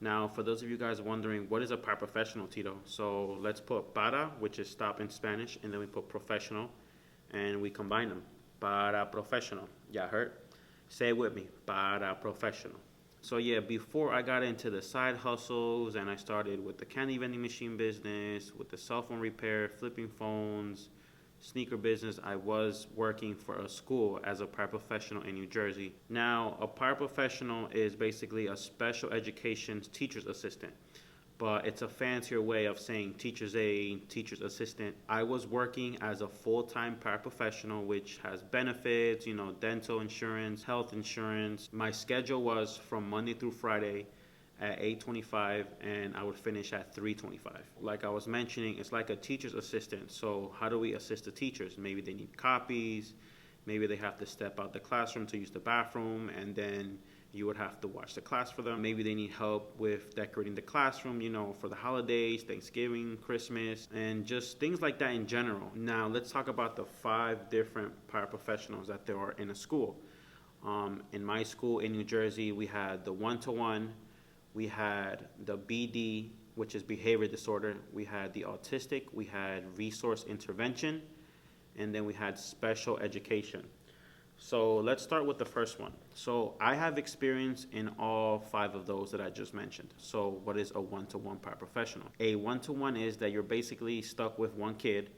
Now, for those of you guys wondering, what is a paraprofessional, Tito? So let's put para, which is stop in Spanish, and then we put professional, and we combine them. Paraprofessional. Yeah, heard? Say it with me. Paraprofessional. So yeah, before I got into the side hustles and I started with the candy vending machine business, with the cell phone repair, flipping phones, sneaker business, I was working for a school as a paraprofessional in New Jersey. Now, a paraprofessional is basically a special education teacher's assistant, but it's a fancier way of saying teacher's aide, teacher's assistant. I was working as a full-time paraprofessional, which has benefits, dental insurance, health insurance. My schedule was from Monday through Friday at 8:25, and I would finish at 3:25. Like I was mentioning, it's like a teacher's assistant. So how do we assist the teachers? Maybe they need copies, maybe they have to step out the classroom to use the bathroom, and then you would have to watch the class for them. Maybe they need help with decorating the classroom, for the holidays, Thanksgiving, Christmas, and just things like that in general. Now, let's talk about the 5 different paraprofessionals that there are in a school. In my school in New Jersey, we had the one-to-one, we had the BD, which is behavior disorder, we had the autistic, we had resource intervention, and then we had special education. So let's start with the first one. So I have experience in all 5 of those that I just mentioned. So what is a one-to-one paraprofessional? A one-to-one is that you're basically stuck with one kid.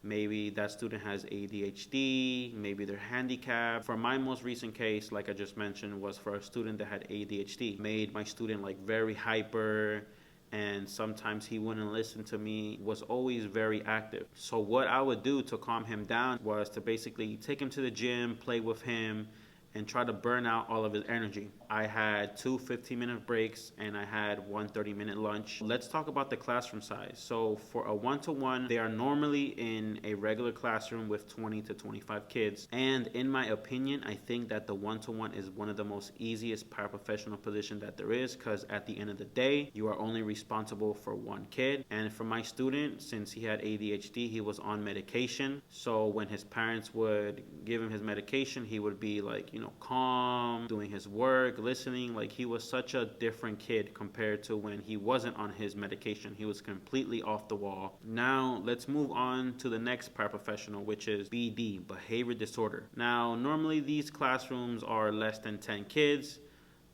Maybe that student has ADHD, maybe they're handicapped. For my most recent case, like I just mentioned, was for a student that had ADHD. Made my student very hyper, and sometimes he wouldn't listen to me, was always very active. So what I would do to calm him down was to basically take him to the gym, play with him, and try to burn out all of his energy. I had 2 15-minute breaks and I had 1 30-minute lunch. Let's talk about the classroom size. So for a one-to-one, they are normally in a regular classroom with 20 to 25 kids. And in my opinion, I think that the one-to-one is one of the most easiest paraprofessional position that there is, because at the end of the day, you are only responsible for one kid. And for my student, since he had ADHD, he was on medication. So when his parents would give him his medication, he would be calm, doing his work, listening. He was such a different kid compared to when he wasn't on his medication. He was completely off the wall. Now, let's move on to the next paraprofessional, which is BD, behavior disorder. Now, normally these classrooms are less than 10 kids,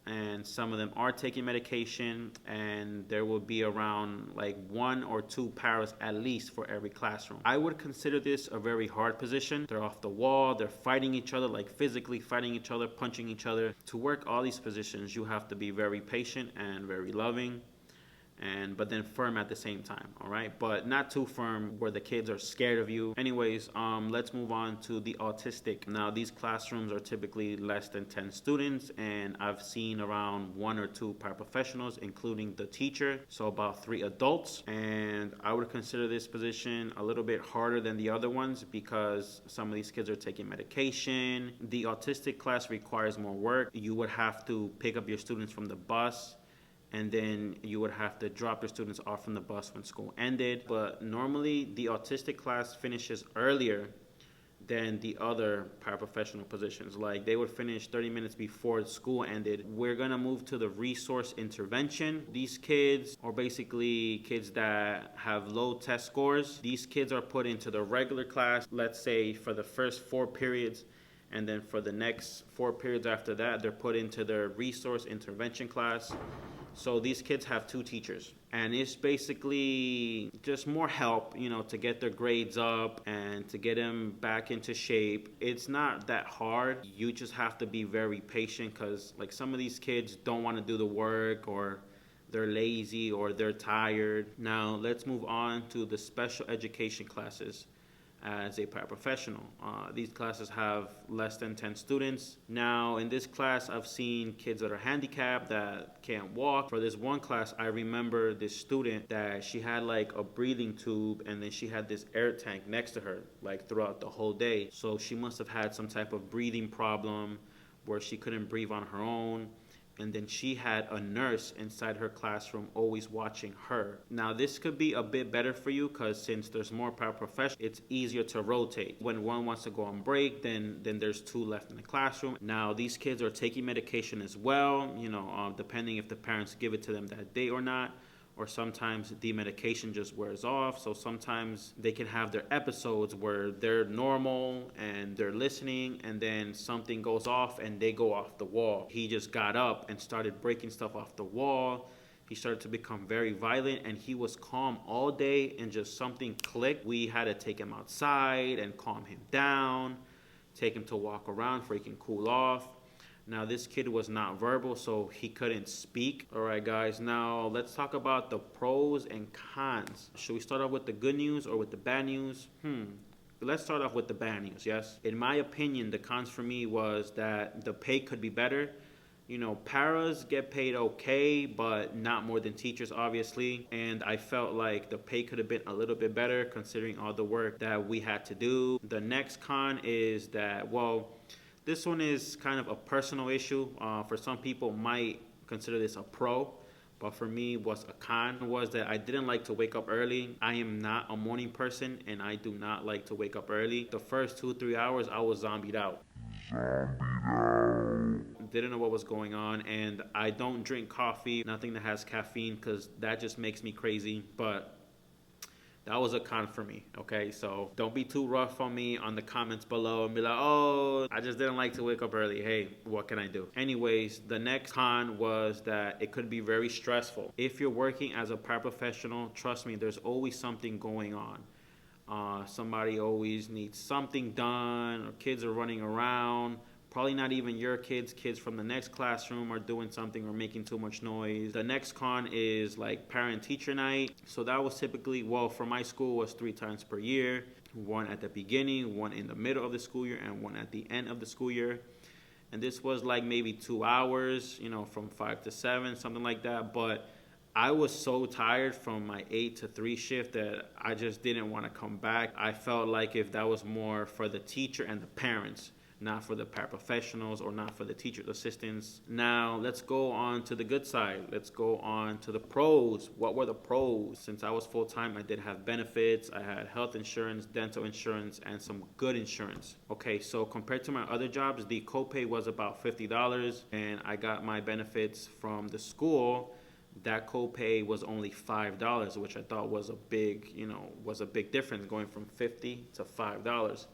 and some of them are taking medication, and there will be around 1 or 2 paras at least for every classroom. I would consider this a very hard position. They're off the wall, they're fighting each other, physically fighting each other, punching each other. To work all these positions, you have to be very patient and very loving, but then firm at the same time, all right? But not too firm where the kids are scared of you. Anyways, let's move on to the autistic. Now, these classrooms are typically less than 10 students, and I've seen around 1 or 2 paraprofessionals, including the teacher, so about 3 adults. And I would consider this position a little bit harder than the other ones because some of these kids are taking medication. The autistic class requires more work. You would have to pick up your students from the bus, and then you would have to drop your students off from the bus when school ended. But normally the autistic class finishes earlier than the other paraprofessional positions. They would finish 30 minutes before school ended. We're gonna move to the resource intervention. These kids are basically kids that have low test scores. These kids are put into the regular class, let's say for the first 4 periods, and then for the next 4 periods after that, they're put into their resource intervention class. So these kids have 2 teachers, and it's basically just more help, to get their grades up and to get them back into shape. It's not that hard. You just have to be very patient because some of these kids don't want to do the work, or they're lazy, or they're tired. Now let's move on to the special education classes. As a paraprofessional, these classes have less than 10 students. Now, in this class, I've seen kids that are handicapped, that can't walk. For this one class, I remember this student that she had a breathing tube, and then she had this air tank next to her throughout the whole day. So she must have had some type of breathing problem where she couldn't breathe on her own. And then she had a nurse inside her classroom always watching her. Now, this could be a bit better for you because since there's more paraprofessionals, it's easier to rotate. When one wants to go on break, then there's two left in the classroom. Now, these kids are taking medication as well, depending if the parents give it to them that day or not. Or sometimes the medication just wears off. So sometimes they can have their episodes where they're normal and they're listening, and then something goes off and they go off the wall. He just got up and started breaking stuff off the wall. He started to become very violent, and he was calm all day, and just something clicked. We had to take him outside and calm him down, take him to walk around so he can cool off. Now, this kid was not verbal, so he couldn't speak. All right, guys, now let's talk about the pros and cons. Should we start off with the good news or with the bad news? Let's start off with the bad news, yes? In my opinion, the cons for me was that the pay could be better. Paras get paid okay, but not more than teachers, obviously. And I felt like the pay could have been a little bit better considering all the work that we had to do. The next con is that, this one is kind of a personal issue. For some people might consider this a pro, but for me was a con, was that I didn't like to wake up early. I am not a morning person, and I do not like to wake up early. The first 2-3 hours, I was zombied out. Didn't know what was going on, and I don't drink coffee, nothing that has caffeine, because that just makes me crazy. But that was a con for me, okay? So don't be too rough on me on the comments below and be like, oh, I just didn't like to wake up early. Hey, what can I do? Anyways, the next con was that it could be very stressful. If you're working as a paraprofessional, trust me, there's always something going on. Somebody always needs something done, or kids are running around. Probably not even your kids. Kids from the next classroom are doing something or making too much noise. The next con is like parent-teacher night. So that was typically, for my school, was 3 times per year. One at the beginning, one in the middle of the school year, and one at the end of the school year. And this was like maybe 2 hours, from 5 to 7, something like that. But I was so tired from my 8 to 3 shift that I just didn't want to come back. I felt like if that was more for the teacher and the parents, not for the paraprofessionals or not for the teacher's assistants. Now, let's go on to the good side. Let's go on to the pros. What were the pros? Since I was full-time, I did have benefits. I had health insurance, dental insurance, and some good insurance. Okay, so compared to my other jobs, the copay was about $50, and I got my benefits from the school. That copay was only $5, which I thought was a big difference, going from $50 to $5.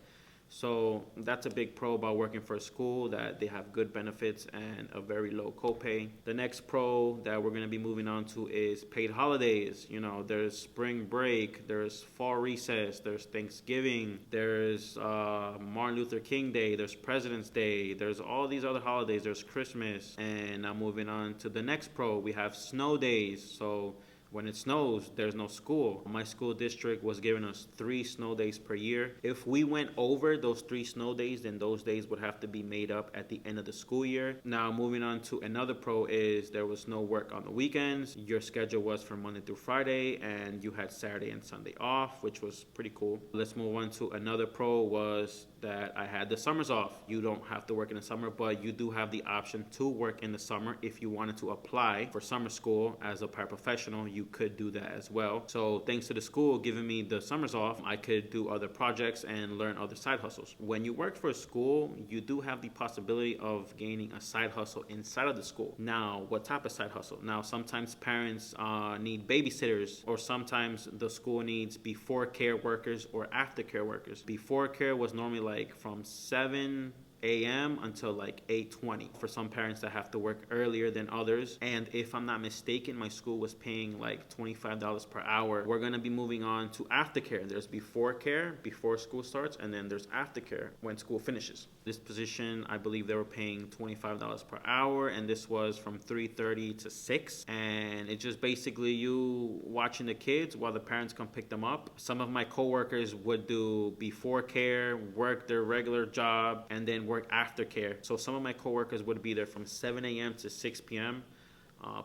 So that's a big pro about working for a school, that they have good benefits and a very low copay. The next pro that we're going to be moving on to is paid holidays. There's spring break, there's fall recess, there's Thanksgiving, there's Martin Luther King Day, there's President's Day, there's all these other holidays, there's Christmas. And now moving on to the next pro, we have snow days. So when it snows, there's no school. My school district was giving us 3 snow days per year. If we went over those 3 snow days, then those days would have to be made up at the end of the school year. Now, moving on to another pro is there was no work on the weekends. Your schedule was from Monday through Friday, and you had Saturday and Sunday off, which was pretty cool. Let's move on to another pro, was that I had the summers off. You don't have to work in the summer, but you do have the option to work in the summer. If you wanted to apply for summer school as a paraprofessional, you could do that as well. So thanks to the school giving me the summers off, I could do other projects and learn other side hustles. When you work for a school, you do have the possibility of gaining a side hustle inside of the school. Now, what type of side hustle? Now, sometimes parents need babysitters, or sometimes the school needs before care workers or after care workers. Before care was normally like from 7 a.m. until like 8:20 for some parents that have to work earlier than others. And if I'm not mistaken, my school was paying like $25 per hour. We're going to be moving on to aftercare. There's before care, before school starts, and then there's aftercare when school finishes. This position, I believe they were paying $25 per hour, and this was from 3:30 to 6. And it's just basically you watching the kids while the parents come pick them up. Some of my coworkers would do before care, work their regular job, and then work aftercare. So some of my coworkers would be there from 7 a.m. to 6 p.m.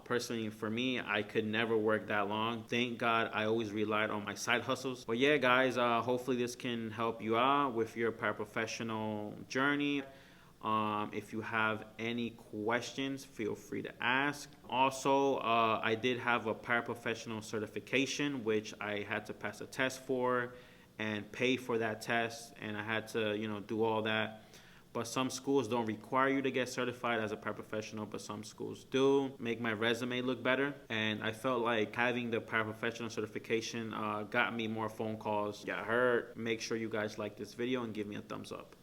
Personally, for me, I could never work that long. Thank God I always relied on my side hustles. But yeah, guys, hopefully this can help you out with your paraprofessional journey. If you have any questions, feel free to ask. Also, I did have a paraprofessional certification, which I had to pass a test for and pay for that test, and I had to, do all that. But some schools don't require you to get certified as a paraprofessional, but some schools do. Make my resume look better. And I felt like having the paraprofessional certification got me more phone calls. Got hurt. Make sure you guys like this video and give me a thumbs up.